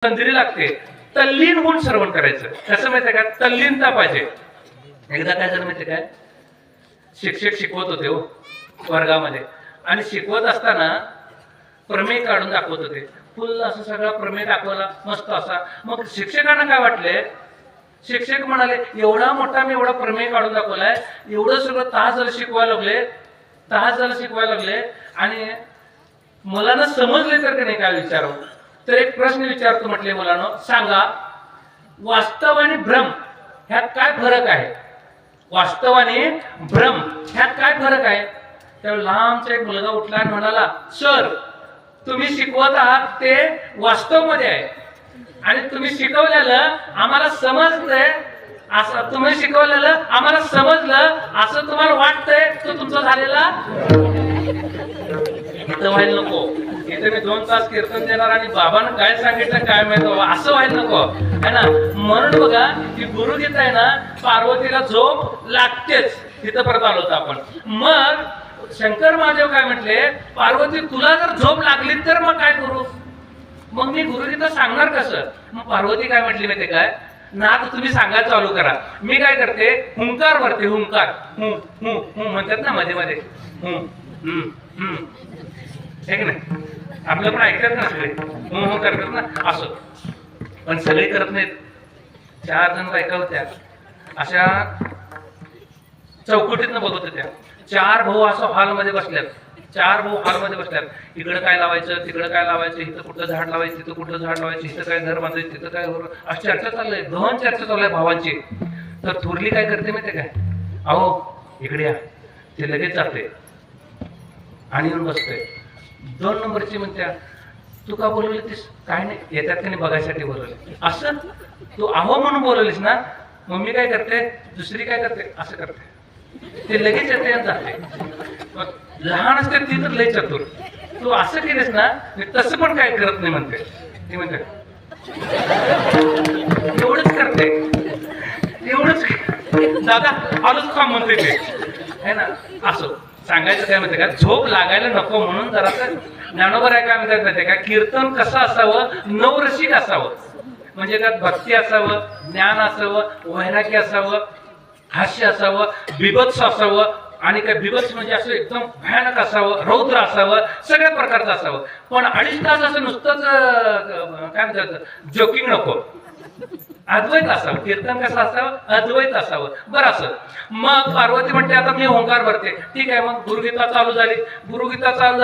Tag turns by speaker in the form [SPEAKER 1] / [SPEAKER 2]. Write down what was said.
[SPEAKER 1] संधी लागते, तल्लीन होऊन श्रवण करायचं. कसं माहितीये का, तल्लीनता पाहिजे. एकदा काय झालं माहितीये काय, शिक्षक शिकवत होते हो वर्गामध्ये, आणि शिकवत असताना प्रमेय काढून दाखवत होते. फुल असं सगळा प्रमेय दाखवला मस्त असा. मग शिक्षकांना काय वाटले, शिक्षक म्हणाले एवढा मोठा मी एवढा प्रमेय काढून दाखवलाय, एवढं सगळं तास झालं शिकवायला लागले आणि मुलांना समजले तर का नाही, काय विचारू. तर एक प्रश्न विचारतो म्हटले, मुलांना सांगा वास्तव आणि भ्रम ह्यात काय फरक आहे. वास्तव आणि भ्रम ह्यात काय फरक आहे. त्यावेळी लांबचा एक मुलगा उठला आणि म्हणाला, सर तुम्ही शिकवत आहात ते वास्तव मध्ये आहे आणि तुम्ही शिकवलेलं आम्हाला समजतंय, असं तुम्ही शिकवलेलं आम्हाला समजलं असं तुम्हाला वाटतंय, तो तुमचा झालेला इथं व्हायला नको. इथे मी 2 तास कीर्तन देणार आणि बाबांना काय सांगितलं काय माहित असं व्हायला नको है ना. म्हणून बघा की गुरुगीता आहे ना, पार्वतीला झोप लागतेच. तिथं परत आलो होतो आपण. मग शंकर महादेव काय म्हटले, पार्वती तुला जर झोप लागली तर मग काय करू. मग मी गुरुगीता सांगणार कसं. मग पार्वती काय म्हटली माहिती काय, नाद तुम्ही सांगायला चालू करा, मी काय करते हुंकार भरते. हुंकार हु हु हु म्हणतात ना मध्ये मध्ये, ठीक नाही. आपलं पण ऐकतात ना सगळे, हु हु करतात ना असं. पण सगळे करत नाहीत. 4 जण बायका होत्या अशा चौकटीतनं बघत होत्या. 4 भाऊ असं हॉलमध्ये बसल्यात. 4 भाऊ हॉलमध्ये बसल्यात. इकडं काय लावायचं, तिकडं काय लावायचं, इथं कुठलं झाड लावायचं, तिथं कुठलं झाड लावायचं, इथं काय घर बांधायचं, तिथं काय घर, अशी चर्चा चाललंय. गहन चर्चा चालू आहे भावांची. तर थोरली काय करते माहिती काय, अहो इकडे या, ते लगेच जाते आणि येऊन बसते. 2 नंबरची म्हणत्या, तू का बोलवली तीस, काय नाही येतात का नाही बघायसाठी बोलवले. असं तू अहो म्हणून बोलवलीस ना, मग मी काय करते दुसरी काय करते असं करते, ते लगेच येते आणि जाते. लहान असते ती तर लय चतुर, तू असं केलीस ना मी तसं पण काय करत नाही म्हणते. ती म्हणते एवढंच करते, एवढंच दादा आलोच का म्हणते ते है ना. असं सांगायचं काय म्हणते का, झोप लागायला नको म्हणून जरासं ज्ञानोबा काय म्हणतात माहिती का, कीर्तन कसं असावं, नवरसिक असावं. म्हणजे त्यात भक्ती असावं, ज्ञान असावं, वैराग्य असावं, हास्य असावं, बिभत्स असावं. आणि काय बिभत्स म्हणजे असं एकदम भयानक असावं, रौद्र असावं, सगळ्या प्रकारचं असावं. पण 2.5 तास असं नुसतंच काय म्हणतात जोकिंग नको. अद्वैत असावं. कीर्तन कसं असावं, अद्वैत असावं. बरं असं. मग पार्वती म्हणते आता मी ओंकार भरते. ठीक आहे, मग गुरुगीता चालू झाली. गुरुगीता चालू